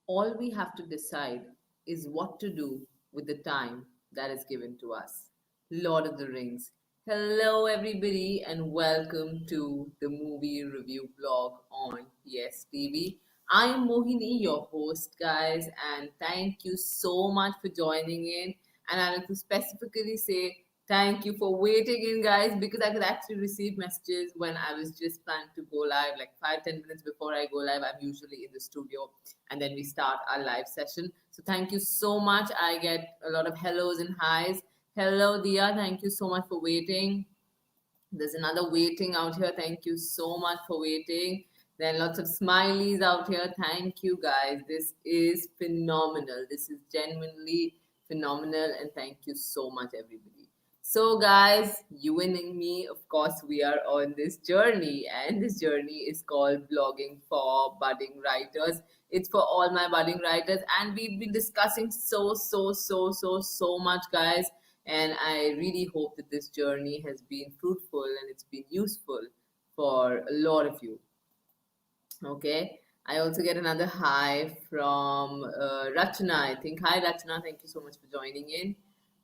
All we have to decide is what to do with the time that is given to us. Lord of the Rings. Hello, everybody, and welcome to the movie review blog on PSTV. I am Mohini, your host, guys, and thank you so much for joining in. And I like to specifically say thank you for waiting in, guys, because I could actually receive messages when I was just planning to go live, like 5-10 minutes before I go live. I'm usually in the studio and then we start our live session. So thank you so much. I get a lot of hellos and highs. Hello, Dia. Thank you so much for waiting. There's another waiting out here. Thank you so much for waiting. Then lots of smileys out here. Thank you, guys. This is phenomenal. This is genuinely phenomenal. And thank you so much, everybody. So, guys, you and me, of course, we are on this journey. And this journey is called Blogging for Budding Writers. It's for all my budding writers. And we've been discussing so much, guys, and I really hope that this journey has been fruitful and it's been useful for a lot of you. Okay. I also get another hi from Rachna. I think. Hi, Rachna. Thank you so much for joining in.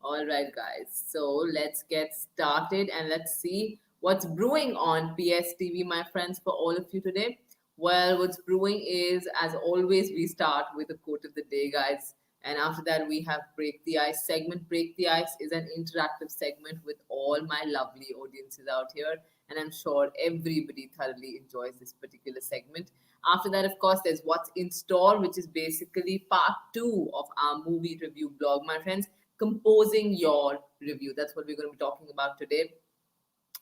All right, guys. So let's get started and let's see what's brewing on PSTV, my friends, for all of you today. Well, what's brewing is, as always, we start with a quote of the day, guys. And after that, we have Break the Ice segment. Break the Ice is an interactive segment with all my lovely audiences out here. And I'm sure everybody thoroughly enjoys this particular segment. After that, of course, there's What's in Store, which is basically part two of our movie review blog, my friends. Composing your review. That's what we're going to be talking about today.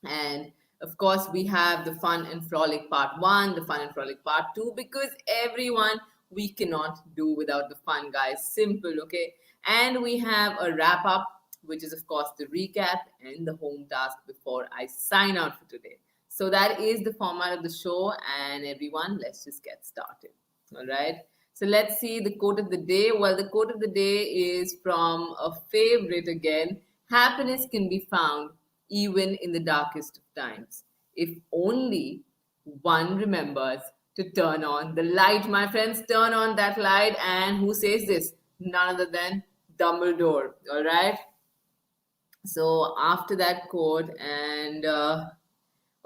And of course, we have the fun and frolic part one, the fun and frolic part two, because everyone, we cannot do without the fun, guys. Simple, okay? And we have a wrap up, which is, of course, the recap and the home task before I sign out for today. So that is the format of the show. And everyone, let's just get started. All right. So let's see the quote of the day. Well, the quote of the day is from a favorite again. Happiness can be found even in the darkest of times, if only one remembers to turn on the light. My friends, turn on that light. And who says this? None other than Dumbledore. All right. So after that quote, and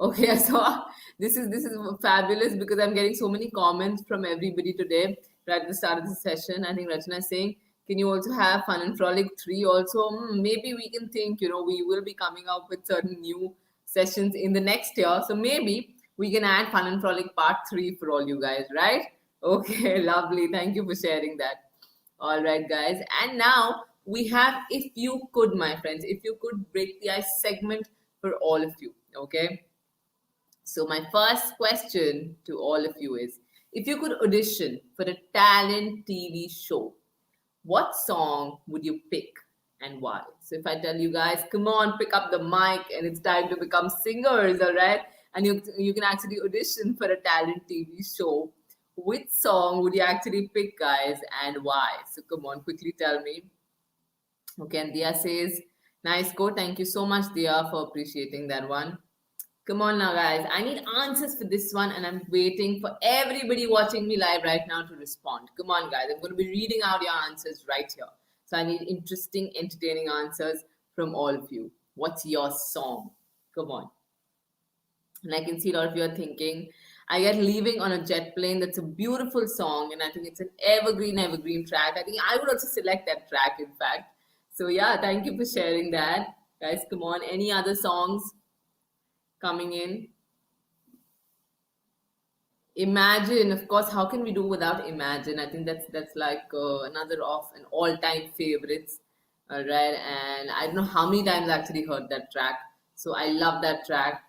okay, so this is fabulous because I'm getting so many comments from everybody today right at the start of the session. I think Rachna is saying, can you also have Fun and Frolic 3 also? Maybe we can think, we will be coming up with certain new sessions in the next year. So maybe we can add Fun and Frolic Part 3 for all you guys, right? Okay, lovely. Thank you for sharing that. All right, guys. And now we have If You Could, my friends. If You Could Break the Ice segment for all of you. Okay. So, my first question to all of you is, if you could audition for a talent TV show, what song would you pick and why? So, if I tell you guys, come on, pick up the mic and it's time to become singers, all right? And you can actually audition for a talent TV show. Which song would you actually pick, guys, and why? So, come on, quickly tell me. Okay, and Dia says, nice quote. Thank you so much, Dia, for appreciating that one. Come on now, guys. I need answers for this one, and I'm waiting for everybody watching me live right now to respond. Come on, guys. I'm going to be reading out your answers right here. So I need interesting, entertaining answers from all of you. What's your song? Come on. And I can see a lot of you are thinking, I get Leaving on a Jet Plane. That's a beautiful song, and I think it's an evergreen track. I think I would also select that track, in fact. So, yeah, thank you for sharing that. Guys, come on. Any other songs coming in? Imagine, of course. How can we do without Imagine? I think that's like another of an all-time favorites. All right, and I don't know how many times I actually heard that track. So I love that track.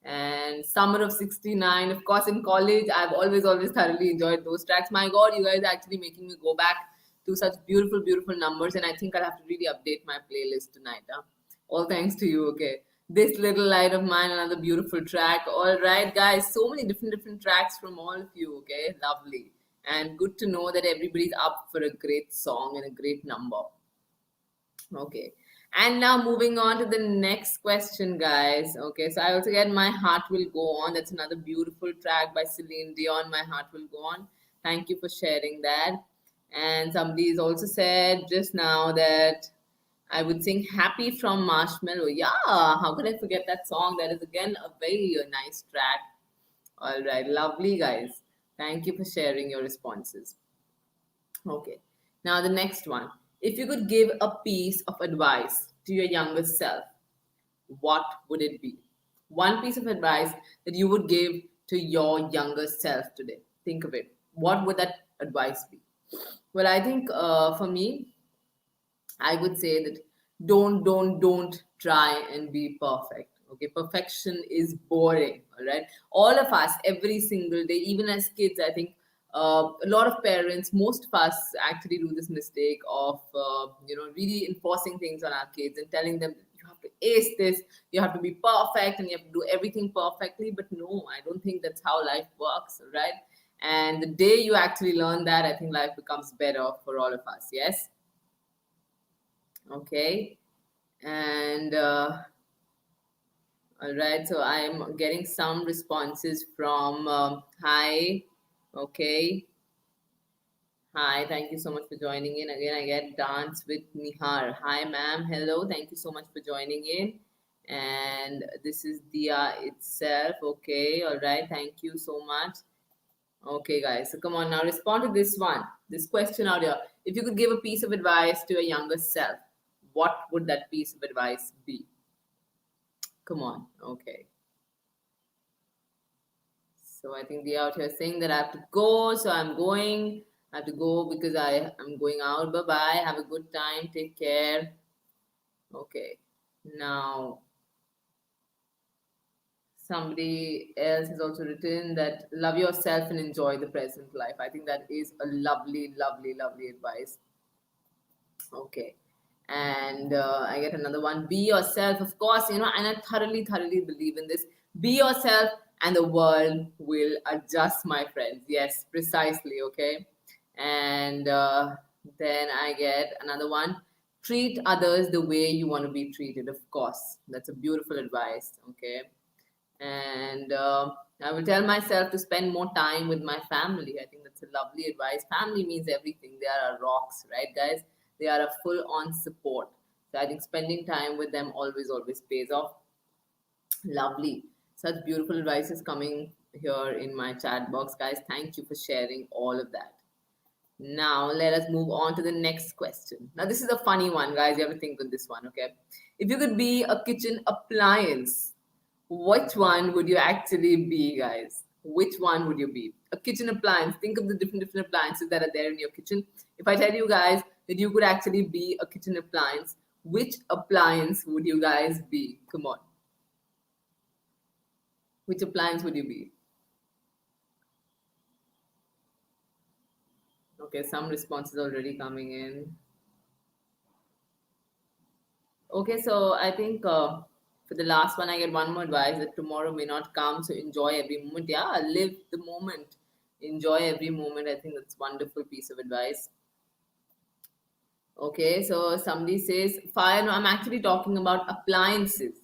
And Summer of '69, of course, in college, I've always thoroughly enjoyed those tracks. My God, you guys are actually making me go back to such beautiful numbers, and I think I'll have to really update my playlist tonight. Huh? All thanks to you. Okay. This Little Light of Mine, another beautiful track. All right, guys, so many different tracks from all of you. Okay, lovely. And good to know that everybody's up for a great song and a great number. Okay. And now moving on to the next question, guys. Okay, so I also get My Heart Will Go On. That's another beautiful track by Celine Dion. My Heart Will Go On. Thank you for sharing that. And somebody has also said just now that I would sing Happy from Marshmallow. Yeah, how could I forget that song? That is again a very nice track. All right, lovely guys. Thank you for sharing your responses. Okay, now the next one. If you could give a piece of advice to your younger self, what would it be? One piece of advice that you would give to your younger self today. Think of it. What would that advice be? Well, I think for me, I would say that don't try and be perfect. Okay, perfection is boring. All right, all of us, every single day, even as kids, I think a lot of parents, most of us, actually do this mistake of really enforcing things on our kids and telling them you have to ace this, you have to be perfect, and you have to do everything perfectly. But no, I don't think that's how life works. All right, and the day you actually learn that, I think life becomes better for all of us. Yes. Okay. And all right, so I'm getting some responses from hi. Okay. Hi, thank you so much for joining in. Again, I get Dance with Nihar. Hi, ma'am. Hello, thank you so much for joining in. And this is Dia itself. Okay, all right, thank you so much. Okay, guys, so come on now, respond to this one. This question out here. If you could give a piece of advice to a younger self, what would that piece of advice be? Come on. Okay. So I think they out here saying that I have to go. So I'm going. I have to go because I'm going out. Bye bye. Have a good time. Take care. Okay. Now, somebody else has also written that love yourself and enjoy the present life. I think that is a lovely, lovely, lovely advice. Okay. And I get another one. Be yourself, of course, and I thoroughly, thoroughly believe in this. Be yourself, and the world will adjust, my friends. Yes, precisely. Okay. And then I get another one. Treat others the way you want to be treated, of course. That's a beautiful advice. Okay. And I will tell myself to spend more time with my family. I think that's a lovely advice. Family means everything. They are our rocks, right, guys? They are a full on support. So I think spending time with them always, always pays off. Lovely. Such beautiful advice is coming here in my chat box, guys. Thank you for sharing all of that. Now, let us move on to the next question. Now, this is a funny one, guys. You have to think on this one, okay? If you could be a kitchen appliance, which one would you actually be, guys? Which one would you be? A kitchen appliance. Think of the different appliances that are there in your kitchen. If I tell you guys that you could actually be a kitchen appliance, which appliance would you guys be? Come on. Which appliance would you be? Okay, some responses already coming in. Okay, so I think for the last one, I get one more advice that tomorrow may not come, so enjoy every moment. Yeah, live the moment, enjoy every moment. I think that's wonderful piece of advice. Okay, so somebody says fire. No, I'm actually talking about appliances.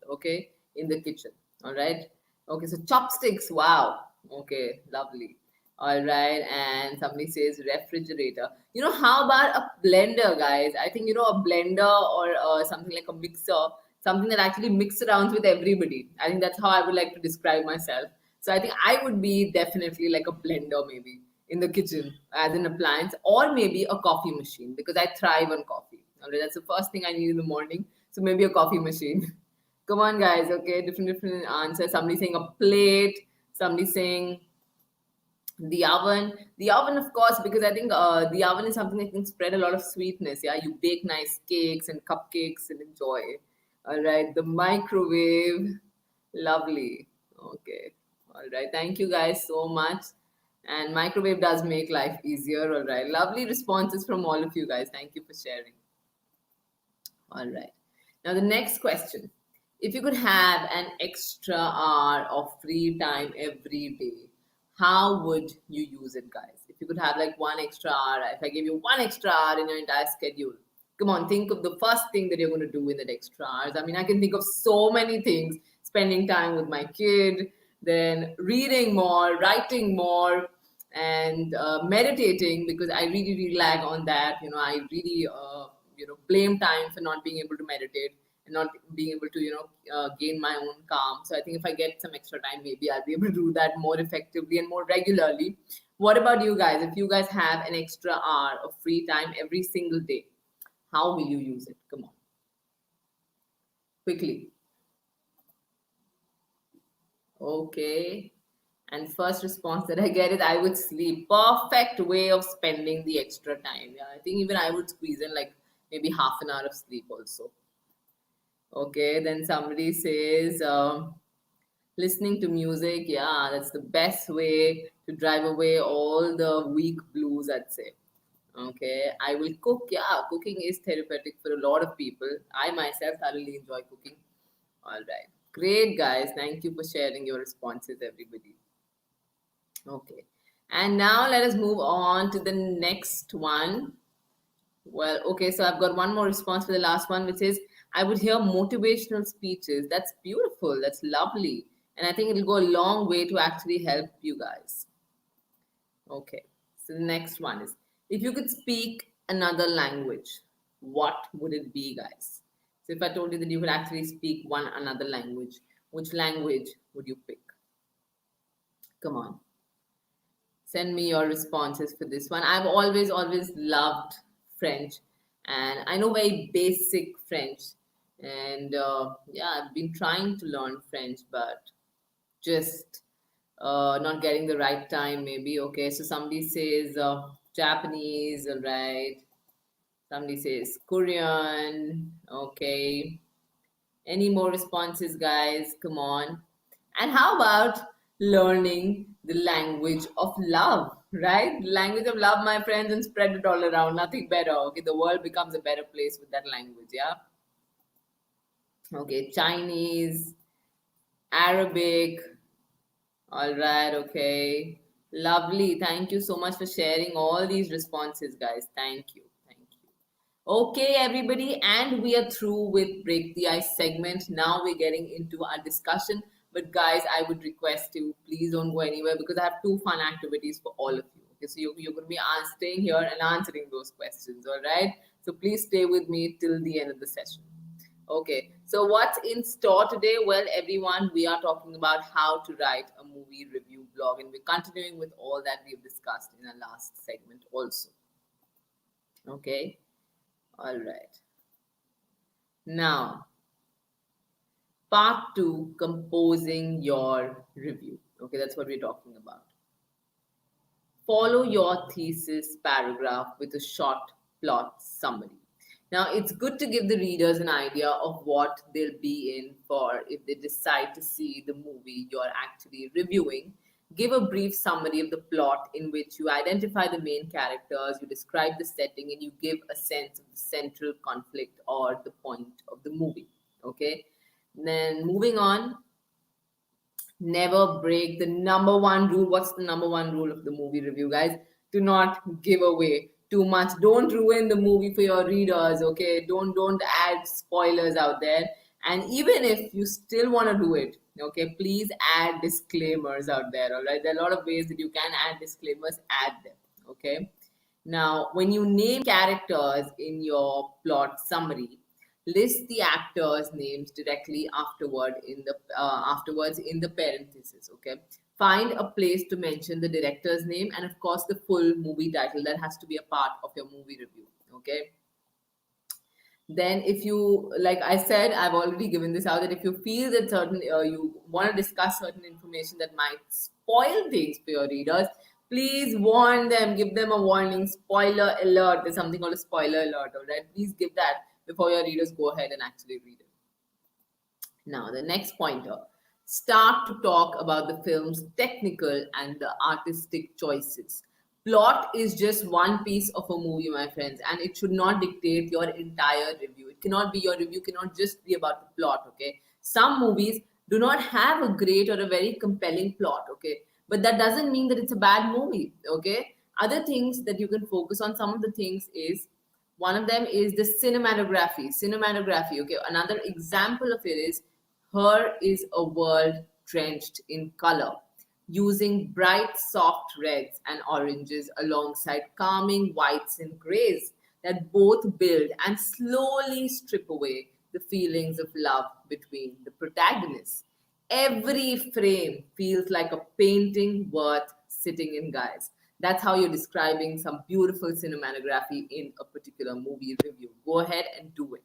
Okay, in the kitchen. All right. Okay, so chopsticks. Wow. Okay, lovely. All right, and somebody says refrigerator. How about a blender, guys? I think a blender or something like a mixer, something that actually mix around with everybody. I think that's how I would like to describe myself. So I think I would be definitely like a blender, maybe in the kitchen as an appliance, or maybe a coffee machine because I thrive on coffee. All right, that's the first thing I need in the morning. So maybe a coffee machine. Come on, guys. Okay, different answers. Somebody saying a plate. Somebody saying the oven, of course, because I think the oven is something that can spread a lot of sweetness. Yeah, you bake nice cakes and cupcakes and enjoy. All right, the microwave, lovely. Okay, all right, thank you guys so much. And microwave does make life easier. All right, lovely responses from all of you guys. Thank you for sharing. All right. Now, the next question. If you could have an extra hour of free time every day, how would you use it, guys? If you could have like one extra hour, if I give you one extra hour in your entire schedule, come on, think of the first thing that you're going to do in that extra hours. I mean, I can think of so many things: spending time with my kid, then reading more, writing more, and meditating, because I really rely on that. I really blame time for not being able to meditate and not being able to gain my own calm. So I think if I get some extra time, maybe I'll be able to do that more effectively and more regularly. What about you guys? If you guys have an extra hour of free time every single day, how will you use it? Come on, quickly. Okay. And first response that I get is I would sleep. Perfect way of spending the extra time. Yeah, I think even I would squeeze in like maybe half an hour of sleep also. Okay, then somebody says listening to music. Yeah, that's the best way to drive away all the weak blues, I'd say. Okay, I will cook. Yeah, cooking is therapeutic for a lot of people. I myself thoroughly enjoy cooking. All right. Great, guys. Thank you for sharing your responses, everybody. Okay. And now let us move on to the next one. Well, okay, so I've got one more response for the last one, which is I would hear motivational speeches. That's beautiful. That's lovely. And I think it'll go a long way to actually help you guys. Okay. So the next one is if you could speak another language, what would it be, guys? So if I told you that you could actually speak one another language, which language would you pick? Come on. Send me your responses for this one. I've always loved French, and I know very basic French. And yeah, I've been trying to learn French, but just not getting the right time, maybe. Okay, so somebody says Japanese, all right. Somebody says Korean, okay. Any more responses, guys? Come on. And how about learning the language of love, right? Language of love, my friends, and spread it all around. Nothing better. Okay, the world becomes a better place with that language, yeah? Okay, Chinese, Arabic. All right, okay. Lovely. Thank you so much for sharing all these responses, guys. Thank you. Thank you. Okay, everybody, and we are through with Break the Ice segment. Now we're getting into our discussion. But guys, I would request you, please don't go anywhere because I have two fun activities for all of you. Okay, so you're going to be staying here and answering those questions, all right? So please stay with me till the end of the session. Okay, so what's in store today? Well, everyone, we are talking about how to write a movie review blog, and we're continuing with all that we've discussed in our last segment also. Okay. All right. Now, part two, composing your review. Okay, that's what we're talking about. Follow your thesis paragraph with a short plot summary. Now, it's good to give the readers an idea of what they'll be in for if they decide to see the movie you're actually reviewing. Give a brief summary of the plot in which you identify the main characters, you describe the setting, and you give a sense of the central conflict or the point of the movie. Okay? Then moving on, never break the number one rule. What's the number one rule of the movie review, guys? Do not give away too much. Don't ruin the movie for your readers, okay? Don't add spoilers out there. And even if you still want to do it, okay, please add disclaimers out there, all right? There are a lot of ways that you can add disclaimers, add them, okay? Now, when you name characters in your plot summary, list the actors' names directly afterwards in the parentheses. Okay, find a place to mention the director's name and of course the full movie title. That has to be a part of your movie review. Okay. Then, if you, like I said, I've already given this out that if you feel that certain you want to discuss certain information that might spoil things for your readers, please warn them, give them a warning. Spoiler alert. There's something called a spoiler alert. All right, please give that before your readers go ahead and actually read it. Now, the next pointer, start to talk about the film's technical and the artistic choices. Plot is just one piece of a movie, my friends, and it should not dictate your entire review. It cannot be your review, cannot just be about the plot, okay? Some movies do not have a great or a very compelling plot, okay? But that doesn't mean that it's a bad movie, okay? Other things that you can focus on, some of the things is one of them is the cinematography. Cinematography, okay? Another example of it is Her is a World Drenched in Color. using bright, soft reds and oranges alongside calming whites and grays that both build and slowly strip away the feelings of love between the protagonists. Every frame feels like a painting worth sitting in, guys. That's how you're describing some beautiful cinematography in a particular movie review. Go ahead and do it.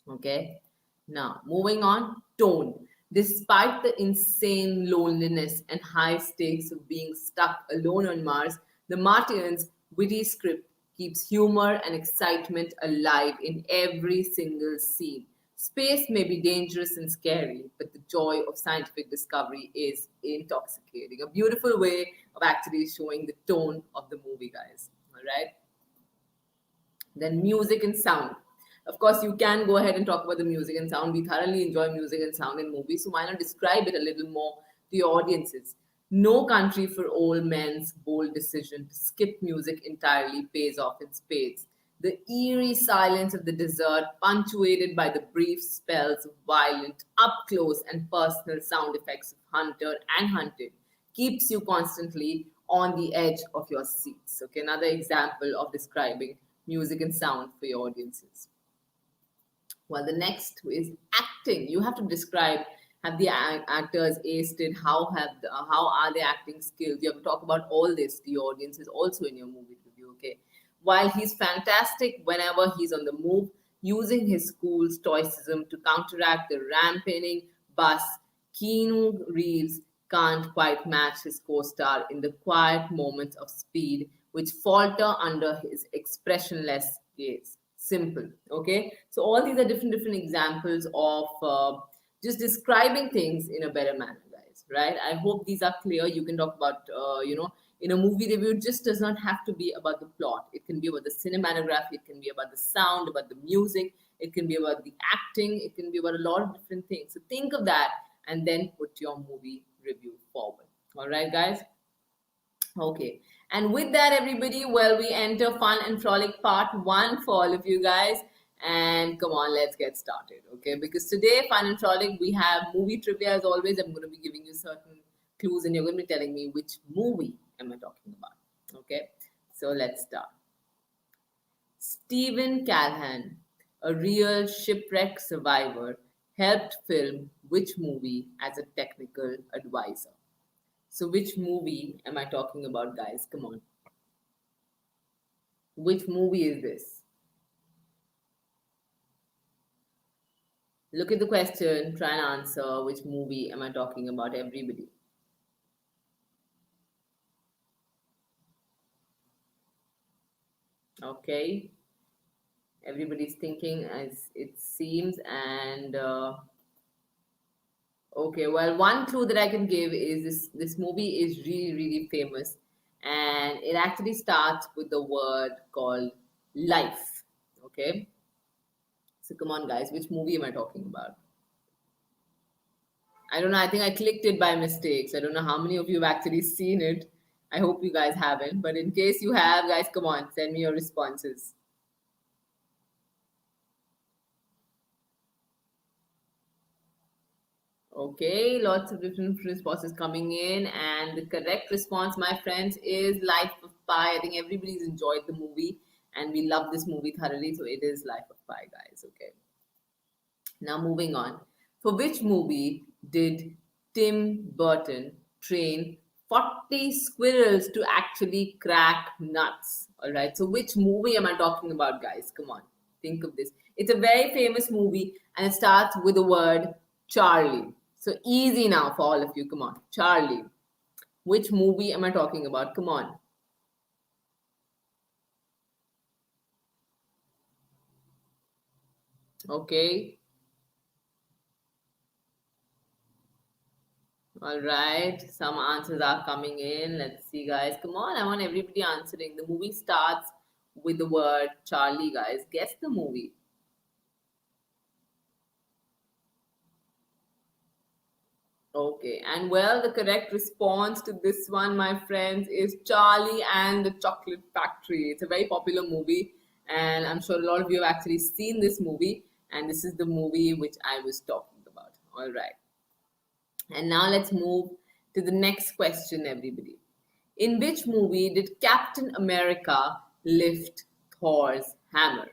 Okay. Now, moving on, tone. Despite the insane loneliness and high stakes of being stuck alone on Mars, the Martians' witty script keeps humor and excitement alive in every single scene. Space may be dangerous and scary, but the joy of scientific discovery is intoxicating. A beautiful way of actually showing the tone of the movie, guys. All right. Then music and sound. Of course, you can go ahead and talk about the music and sound. We thoroughly enjoy music and sound in movies, so why not describe it a little more to your audiences? No Country for Old Men's bold decision to skip music entirely pays off in spades. The eerie silence of the desert, punctuated by the brief spells of violent, up close, and personal sound effects of Hunter and Hunted, keeps you constantly on the edge of your seats. Okay, another example of describing music and sound for your audiences. Well, the next is acting. You have to describe, have the actors aced it? How are their acting skills? You have to talk about all this to your audiences also in your movie review. Okay. While he's fantastic whenever he's on the move, using his school stoicism to counteract the rampaging bus, Keanu Reeves can't quite match his co-star in the quiet moments of speed which falter under his expressionless gaze. Simple. Okay. So all these are different examples of just describing things in a better manner, guys. Right. I hope these are clear. You can talk about in a movie review. It just does not have to be about the plot. It can be about the cinematography. It can be about the sound, about the music. It can be about the acting. It can be about a lot of different things. So think of that and then put your movie review forward. All right, guys. Okay. And with that, everybody, well, we enter fun and frolic part one for all of you guys. And come on, let's get started. Okay. Because today, fun and frolic, we have movie trivia as always. I'm going to be giving you certain clues and you're going to be telling me which movie am I talking about. Okay. So let's start. Stephen Callahan, a real shipwreck survivor, helped film which movie as a technical advisor? So, which movie am I talking about, guys? Come on. Which movie is this? Look at the question, try and answer. Which movie am I talking about, everybody? Okay. Everybody's thinking as it seems, and okay, well, one clue that I can give is this movie is really famous, and it actually starts with the word called life. Okay, so come on, guys, which movie am I talking about? I don't know. I think I clicked it by mistakes. I don't know how many of you have actually seen it. I hope you guys haven't, but in case you have, guys, come on, send me your responses. Okay, lots of different responses coming in, and the correct response, my friends, is Life of Pi. I think everybody's enjoyed the movie, and we love this movie thoroughly, so it is Life of Pi, guys. Okay, now moving on. For which movie did Tim Burton train 40 squirrels to actually crack nuts? All right, so which movie am I talking about, guys? Come on, think of this. It's a very famous movie, and it starts with the word Charlie. So easy now for all of you. Come on. Charlie. Which movie am I talking about? Come on. Okay. All right. Some answers are coming in. Let's see, guys. Come on. I want everybody answering. The movie starts with the word Charlie, guys. Guess the movie. Okay, and well, the correct response to this one, my friends, is Charlie and the Chocolate Factory. It's a very popular movie, and I'm sure a lot of you have actually seen this movie, and this is the movie which I was talking about. All right, and now let's move to the next question, everybody. In which movie did Captain America lift Thor's hammer?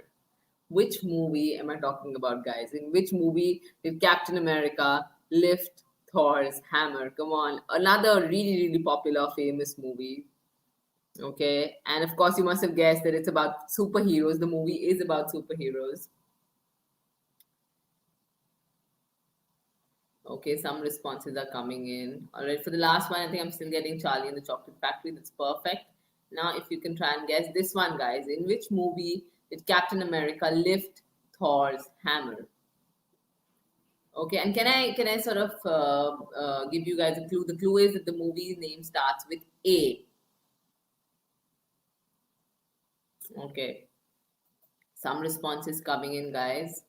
Which movie am I talking about, guys? In which movie did Captain America lift Thor's hammer? Come on, another really, really popular, famous movie. Okay, and of course, you must have guessed that it's about superheroes. The movie is about superheroes. Okay, some responses are coming in. All right, for the last one, I think I'm still getting Charlie and the Chocolate Factory. That's perfect. Now, if you can try and guess this one, guys. In which movie did Captain America lift Thor's hammer? Okay, and can I sort of give you guys a clue? The clue is that the movie's name starts with A. Okay, some responses coming in, guys.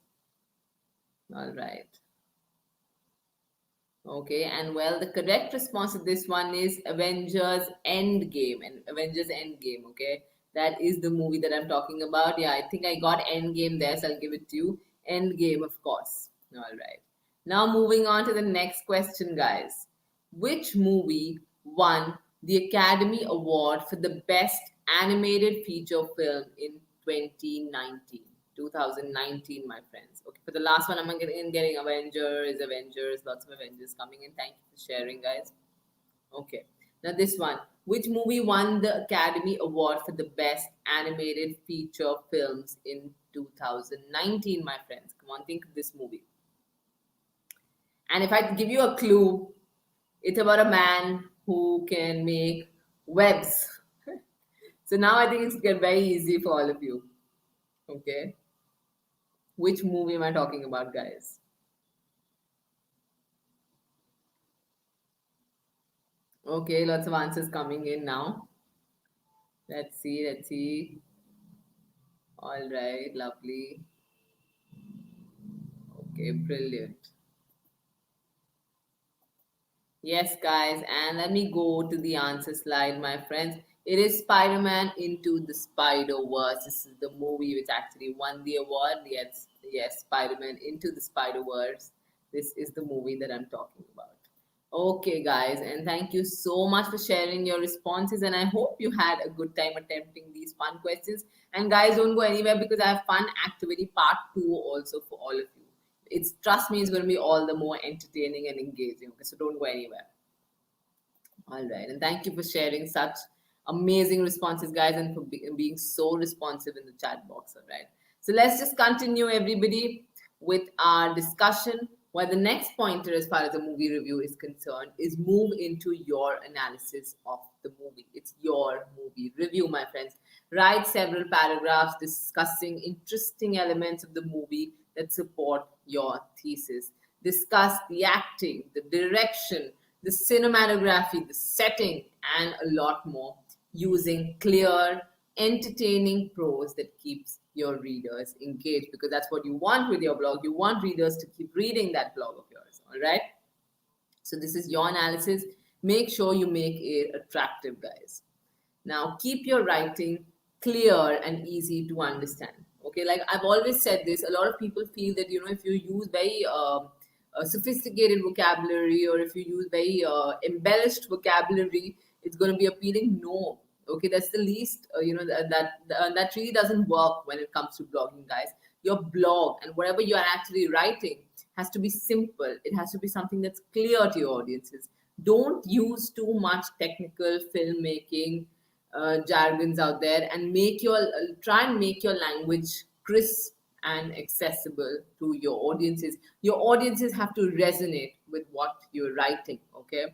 All right. Okay, and well, the correct response to this one is Avengers Endgame. And Avengers Endgame, okay? That is the movie that I'm talking about. Yeah, I think I got Endgame there, so I'll give it to you. Endgame, of course. All right. Now, moving on to the next question, guys. Which movie won the Academy Award for the Best Animated Feature Film in 2019? 2019, my friends. Okay, for the last one, I'm getting Avengers, lots of Avengers coming in. Thank you for sharing, guys. Okay, now this one. Which movie won the Academy Award for the Best Animated Feature Films in 2019, my friends? Come on, think of this movie. And if I give you a clue, it's about a man who can make webs. So now I think it's get very easy for all of you. Okay. Which movie am I talking about, guys? Okay, lots of answers coming in now. Let's see, let's see. All right, lovely. Okay, brilliant. Yes, guys, and let me go to the answer slide, my friends. It is Spider-Man Into the Spider-Verse. This is the movie which actually won the award. Yes, yes, Spider-Man Into the Spider-Verse. This is the movie that I'm talking about. Okay, guys, and thank you so much for sharing your responses. And I hope you had a good time attempting these fun questions. And guys, don't go anywhere because I have fun activity part 2 also for all of you. It's trust me, it's going to be all the more entertaining and engaging. Okay, so don't go anywhere. All right, and thank you for sharing such amazing responses, guys, and for being so responsive in the chat box. All right, so let's just continue, everybody, with our discussion. While the next pointer, as far as the movie review is concerned, is move into your analysis of the movie. It's your movie review, my friends. Write several paragraphs discussing interesting elements of the movie that support your thesis. Discuss the acting, the direction, the cinematography, the setting, and a lot more using clear, entertaining prose that keeps your readers engaged because that's what you want with your blog. You want readers to keep reading that blog of yours, all right? So this is your analysis. Make sure you make it attractive, guys. Now, keep your writing clear and easy to understand. Okay, like I've always said this, a lot of people feel that, if you use very sophisticated vocabulary or if you use very embellished vocabulary, it's going to be appealing. No. Okay, that's the least, that really doesn't work when it comes to blogging, guys. Your blog and whatever you are actually writing has to be simple. It has to be something that's clear to your audiences. Don't use too much technical filmmaking jargons out there and try and make your language crisp and accessible to your audiences. Your audiences have to resonate with what you're writing, okay?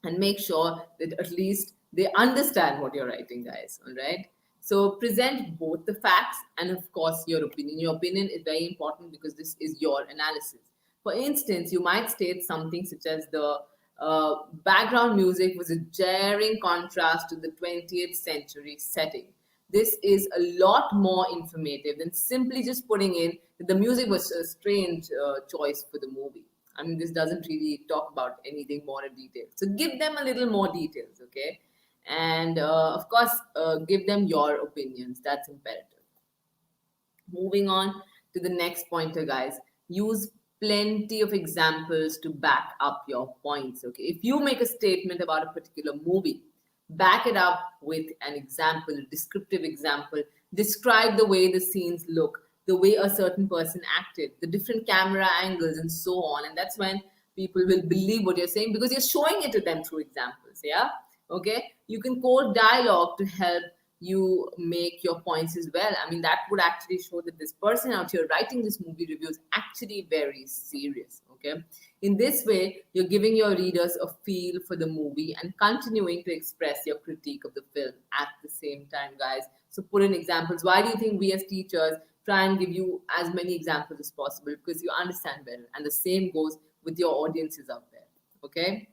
And make sure that at least they understand what you're writing, guys, all right? So present both the facts and, of course, your opinion. Your opinion is very important because this is your analysis. For instance, you might state something such as the background music was a jarring contrast to the 20th century setting. This is a lot more informative than simply just putting in that the music was a strange choice for the movie. I mean, this doesn't really talk about anything more in detail. So give them a little more details, okay? And of course, give them your opinions. That's imperative. Moving on to the next pointer, guys. Use plenty of examples to back up your points. Okay, if you make a statement about a particular movie, back it up with an example, a descriptive example. Describe the way the scenes look, the way a certain person acted, the different camera angles, and so on. And that's when people will believe what you're saying because you're showing it to them through examples. Yeah. Okay. You can quote dialogue to help you make your points as well. I mean, that would actually show that this person out here writing this movie review is actually very serious. Okay. In this way, you're giving your readers a feel for the movie and continuing to express your critique of the film at the same time, guys. So put in examples. Why do you think we as teachers try and give you as many examples as possible? Because you understand better. And the same goes with your audiences out there. Okay?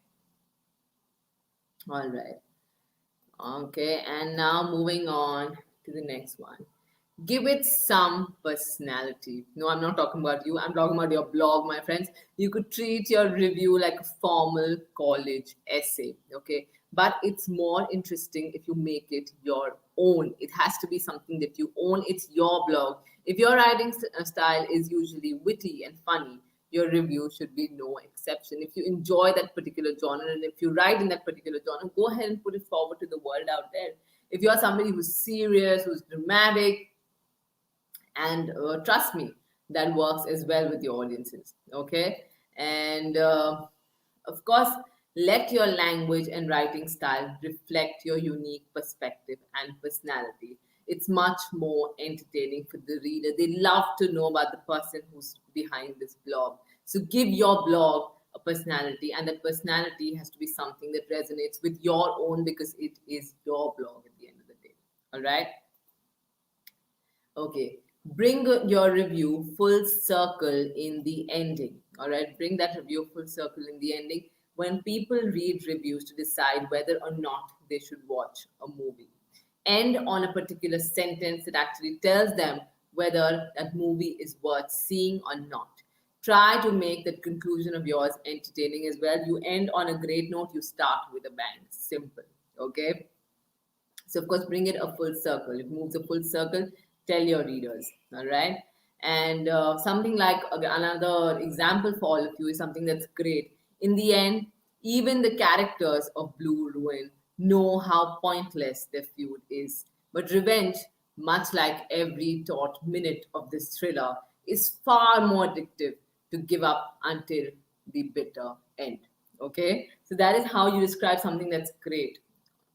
All right. Okay, and now moving on to the next one. Give it some personality. No, I'm not talking about you. I'm talking about your blog, my friends. You could treat your review like a formal college essay, okay? But it's more interesting if you make it your own. It has to be something that you own. It's your blog. If your writing style is usually witty and funny, your review should be no exception. If you enjoy that particular genre and if you write in that particular genre, go ahead and put it forward to the world out there. If you're somebody who's serious, who's dramatic, and trust me, that works as well with your audiences. Okay, and of course, let your language and writing style reflect your unique perspective and personality. It's much more entertaining for the reader. They love to know about the person who's behind this blog. So give your blog a personality, and that personality has to be something that resonates with your own because it is your blog at the end of the day. All right. Okay, bring your review full circle in the ending. All right, bring that review full circle in the ending when people read reviews to decide whether or not they should watch a movie. End on a particular sentence that actually tells them whether that movie is worth seeing or not. Try to make that conclusion of yours entertaining as well. You end on a great note, you start with a bang. Simple. Okay. So, of course, bring it a full circle. It moves a full circle. Tell your readers, all right? And something like another example for all of you is something that's great. In the end, even the characters of Blue Ruin know how pointless their feud is. But revenge, much like every taut minute of this thriller, is far more addictive to give up until the bitter end. Okay? So that is how you describe something that's great.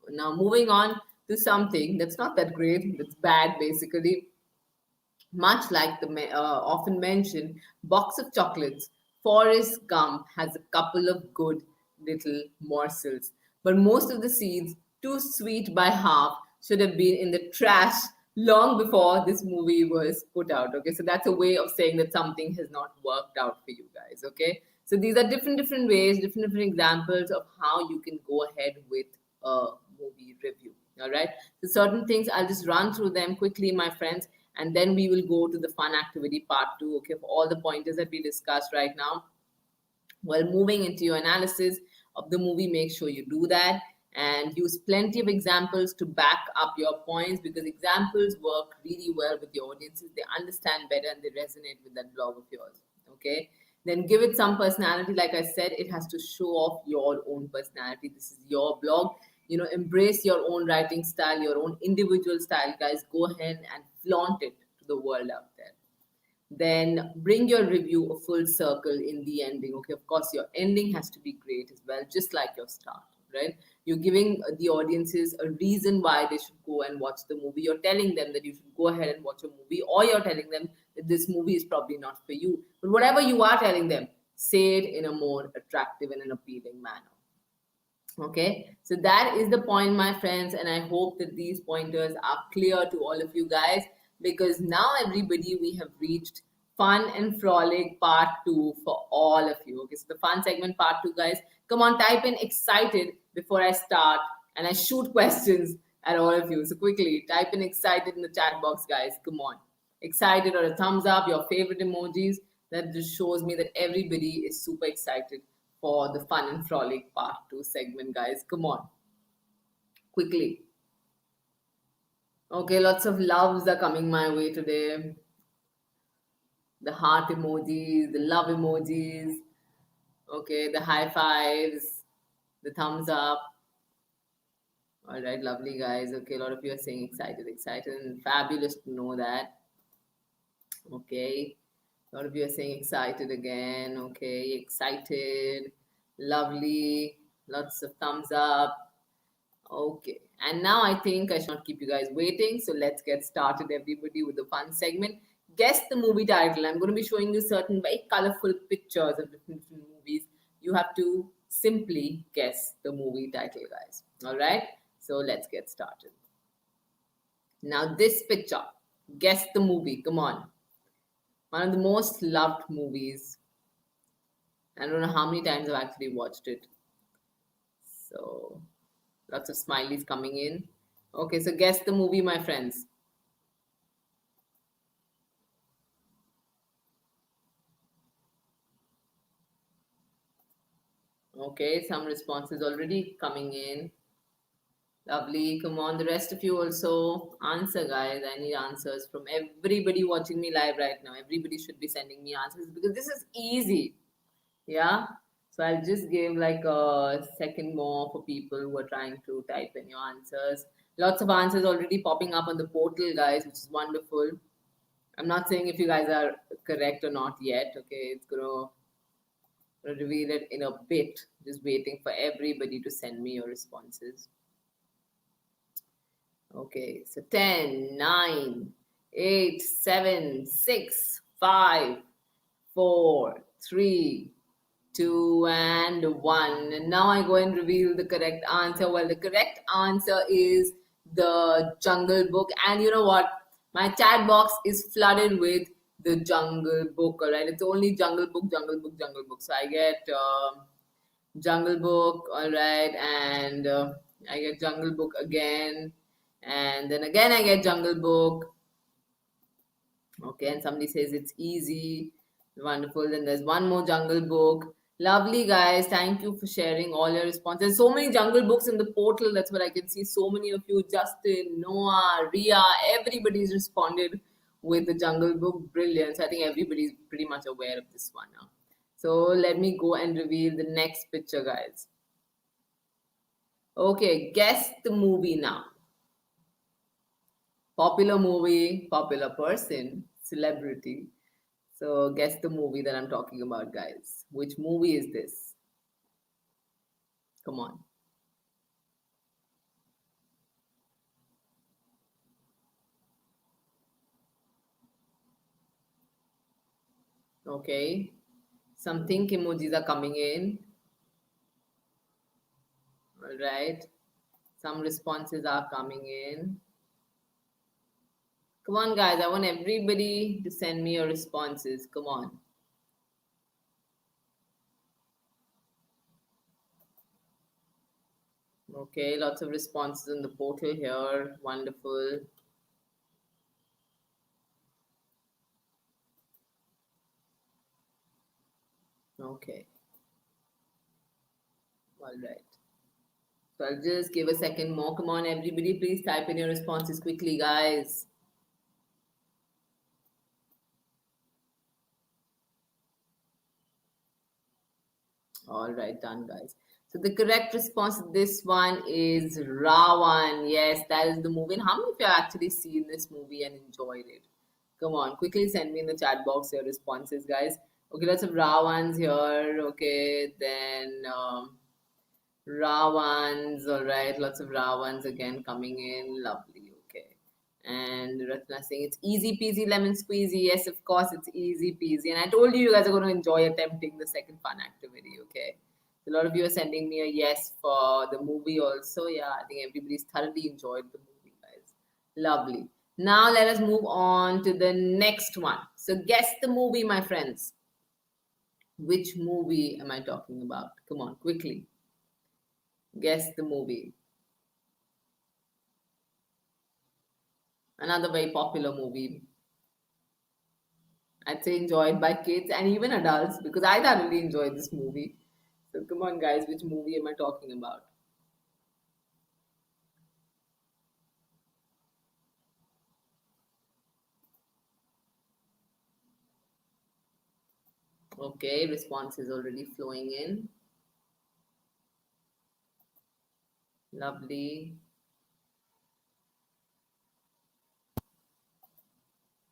Now, moving on to something that's not that great, that's bad basically. Much like the often mentioned box of chocolates, Forrest Gump has a couple of good little morsels, but most of the seeds, too sweet by half, should have been in the trash long before this movie was put out. Okay, so that's a way of saying that something has not worked out for you guys. Okay, so these are different ways, different examples of how you can go ahead with a movie review. All right, so certain things I'll just run through them quickly, my friends, and then we will go to the fun activity part two. Okay, for all the pointers that we discussed right now. While moving into your analysis of the movie, make sure you do that and use plenty of examples to back up your points because examples work really well with your audiences. They understand better and they resonate with that blog of yours. Okay. Then give it some personality. Like I said, it has to show off your own personality. This is your blog. Embrace your own writing style, your own individual style, guys. Go ahead and flaunt it to the world out there. Then bring your review a full circle in the ending. Okay, of course, your ending has to be great as well, just like your start, right? You're giving the audiences a reason why they should go and watch the movie. You're telling them that you should go ahead and watch a movie, or you're telling them that this movie is probably not for you. But whatever you are telling them, say it in a more attractive and an appealing manner. Okay, so that is the point, my friends, and I hope that these pointers are clear to all of you guys because now, everybody, we have reached fun and frolic part two for all of you. Okay, so the fun segment part two, guys, come on, type in excited before I start and I shoot questions at all of you. So, quickly type in excited in the chat box, guys. Come on, excited or a thumbs up, your favorite emojis. That just shows me that everybody is super excited for the fun and frolic part two segment, guys. Come on. Quickly. Okay, lots of loves are coming my way today. the heart emojis, the love emojis, okay, the high fives, the thumbs up. All right, lovely guys. Okay, a lot of you are saying excited, excited, and fabulous to know that. Okay, a lot of you are saying excited again. Okay, excited, lovely, lots of thumbs up. Okay, and now I think I should not keep you guys waiting. So let's get started, everybody, with the fun segment. Guess the movie title. I'm going to be showing you certain very colorful pictures of different movies. You have to simply guess the movie title, guys. All right, so let's get started. Now, this picture, guess the movie. Come on. One of the most loved movies. I don't know how many times I've actually watched it. So, lots of smileys coming in. Okay, so guess the movie, my friends. Okay, some responses already coming in. Lovely. Come on, the rest of you also answer, guys. I need answers from everybody watching me live right now. Everybody should be sending me answers because this is easy. Yeah. So I'll just give like a second more for people who are trying to type in your answers. Lots of answers already popping up on the portal, guys, which is wonderful. I'm not saying if you guys are correct or not yet. Okay, it's gonna reveal it in a bit. Just waiting for everybody to send me your responses. Okay, so 10, 9, 8, 7, 6, 5, 4, 3, 2, and 1. And now I go and reveal the correct answer. Well, the correct answer is the Jungle Book. And you know what? My chat box is flooded with the Jungle Book, alright? It's only Jungle Book, Jungle Book, Jungle Book. So I get Jungle Book, alright, and I get Jungle Book again. And then again, I get Jungle Book. Okay, and somebody says it's easy. Wonderful. Then there's one more Jungle Book. Lovely, guys. Thank you for sharing all your responses. So many Jungle Books in the portal. That's what I can see. So many of you, Justin, Noah, Ria, everybody's responded with the Jungle Book. Brilliant. So I think everybody's pretty much aware of this one now. So let me go and reveal the next picture, guys. Okay, guess the movie now. Popular movie, popular person, celebrity. So guess the movie that I'm talking about, guys. Which movie is this? Come on. Okay. Some think emojis are coming in. All right. Some responses are coming in. Come on, guys. I want everybody to send me your responses. Come on. Okay. Lots of responses on the portal here. Wonderful. Okay. All right. So I'll just give a second more. Come on, everybody. Please type in your responses quickly, guys. All right, done, guys. So the correct response to this one is Ravan. Yes, that is the movie. And how many of you have actually seen this movie and enjoyed it? Come on, quickly send me in the chat box your responses, guys. Okay, lots of Ravans here. Okay, then Ravans. All right, lots of Ravans again coming in. Lovely. Okay. And Ratna saying it's easy peasy lemon squeezy. Yes, of course, it's easy peasy. And I told you guys are going to enjoy attempting the second fun activity. Okay. A lot of you are sending me a yes for the movie also. Yeah, I think everybody's thoroughly enjoyed the movie, guys. Lovely. Now let us move on to the next one. So guess the movie, my friends. Which movie am I talking about? Come on, quickly. Guess the movie. Another very popular movie. I'd say enjoyed by kids and even adults because I thoroughly enjoyed this movie. So come on, guys, which movie am I talking about? Okay, response is already flowing in. Lovely.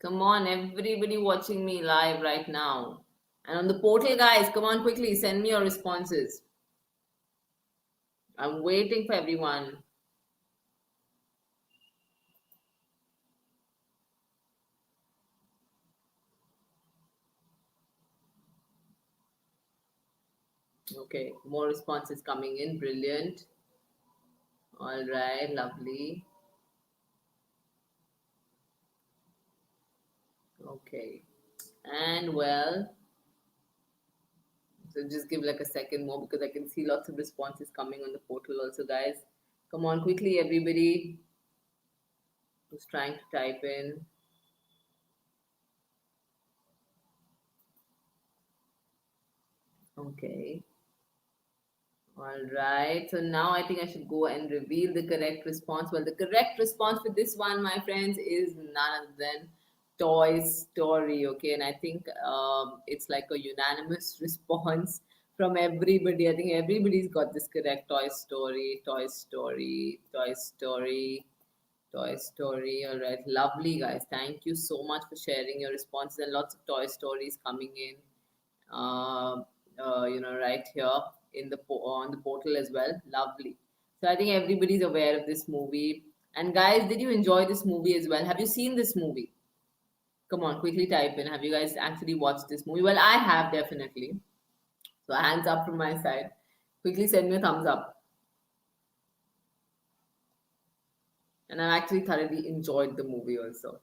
Come on, everybody watching me live right now. And on the portal, guys, come on quickly, send me your responses. I'm waiting for everyone. Okay, more responses coming in. Brilliant. All right, lovely. Okay. And well, so just give like a second more because I can see lots of responses coming on the portal also, guys. Come on, quickly, everybody who's trying to type in. Okay. All right. So now I think I should go and reveal the correct response. Well, the correct response for this one, my friends, is none other than Toy Story. Okay. And I think it's like a unanimous response from everybody. I think everybody's got this correct. Toy Story, Toy Story, Toy Story. Toy Story. All right. Lovely, guys. Thank you so much for sharing your responses and lots of Toy Stories coming in. Uh, right here in the on the portal as well. Lovely. So I think everybody's aware of this movie. And guys, did you enjoy this movie as well? Have you seen this movie? Come on, quickly type in. Have you guys actually watched this movie? Well, I have definitely. So hands up from my side. Quickly send me a thumbs up. And I actually thoroughly enjoyed the movie also.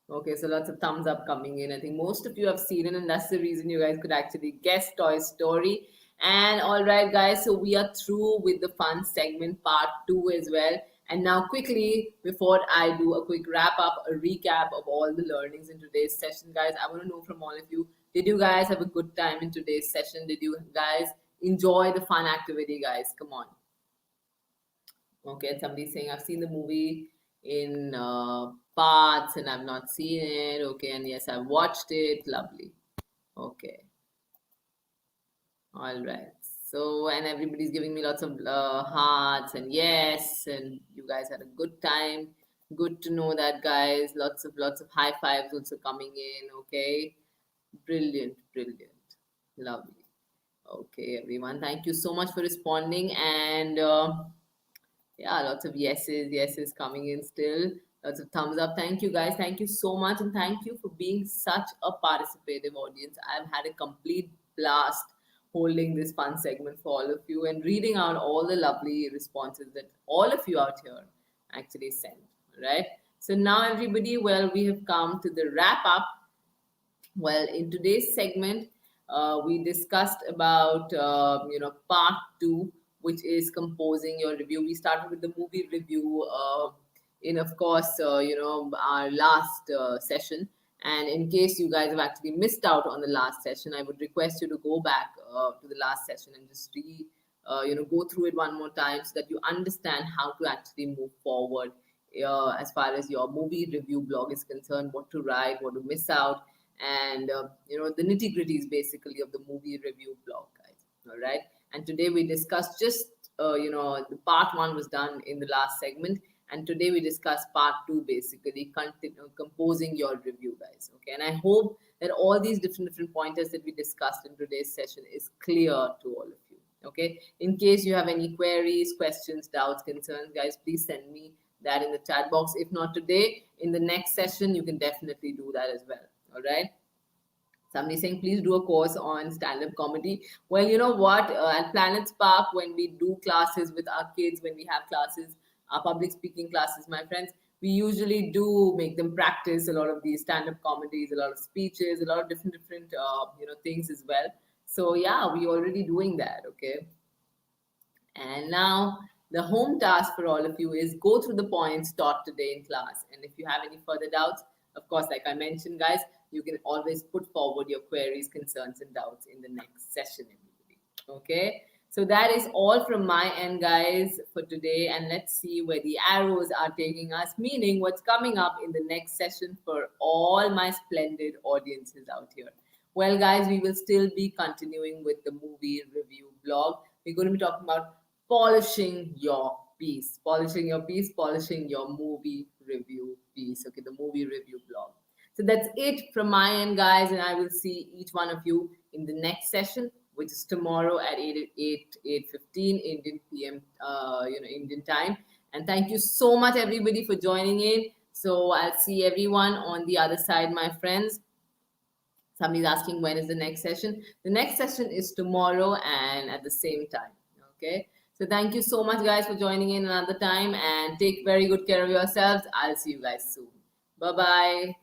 Okay, so lots of thumbs up coming in. I think most of you have seen it, and that's the reason you guys could actually guess Toy Story. And all right, guys, so we are through with the fun segment part two as well. And now, quickly, before I do a quick wrap up, a recap of all the learnings in today's session, guys, I want to know from all of you, did you guys have a good time in today's session? Did you guys enjoy the fun activity, guys? Come on. Okay, somebody's saying I've seen the movie in parts and I've not seen it. Okay, and yes, I've watched it. Lovely. Okay, all right. So, and everybody's giving me lots of hearts and yes, and you guys had a good time. Good to know that, guys. Lots of high fives also coming in. Okay, brilliant, brilliant, lovely. Okay, everyone, thank you so much for responding and. Yeah, lots of yeses coming in still. Lots of thumbs up. Thank you guys. Thank you so much. And thank you for being such a participative audience. I've had a complete blast holding this fun segment for all of you and reading out all the lovely responses that all of you out here actually sent. Right? So now everybody, well, we have come to the wrap up. Well, in today's segment, we discussed about part two, which is composing your review. We started with the movie review in, of course, our last session. And in case you guys have actually missed out on the last session, I would request you to go back to the last session and just go through it one more time so that you understand how to actually move forward as far as your movie review blog is concerned, what to write, what to miss out, and the nitty gritties basically of the movie review blog, guys. All right, and today we discussed just the part one was done in the last segment, and today we discuss part two, basically composing your review, guys. Okay, and I hope that all these different pointers that we discussed in today's session is clear to all of you. Okay, in case you have any queries, questions, doubts, concerns, guys, please send me that in the chat box. If not today, in the next session, you can definitely do that as well. All right. Somebody saying, please do a course on stand-up comedy. Well, you know what? At PlanetSpark, when we do classes with our kids, when we have classes, our public speaking classes, my friends, we usually do make them practice a lot of these stand-up comedies, a lot of speeches, a lot of different things as well. So yeah, we already doing that. Okay. And now the home task for all of you is go through the points taught today in class. And if you have any further doubts, of course, like I mentioned, guys, you can always put forward your queries, concerns, and doubts in the next session, everybody. Okay. So that is all from my end, guys, for today. And let's see where the arrows are taking us, meaning what's coming up in the next session for all my splendid audiences out here. Well, guys, we will still be continuing with the movie review blog. We're going to be talking about polishing your piece, polishing your movie review piece. Okay, the movie review blog. So that's it from my end, guys, and I will see each one of you in the next session, which is tomorrow at 8:15 Indian PM, Indian time. And thank you so much, everybody, for joining in. So I'll see everyone on the other side, my friends. Somebody's asking when is the next session. The next session is tomorrow and at the same time. Okay. So thank you so much, guys, for joining in another time and take very good care of yourselves. I'll see you guys soon. Bye bye.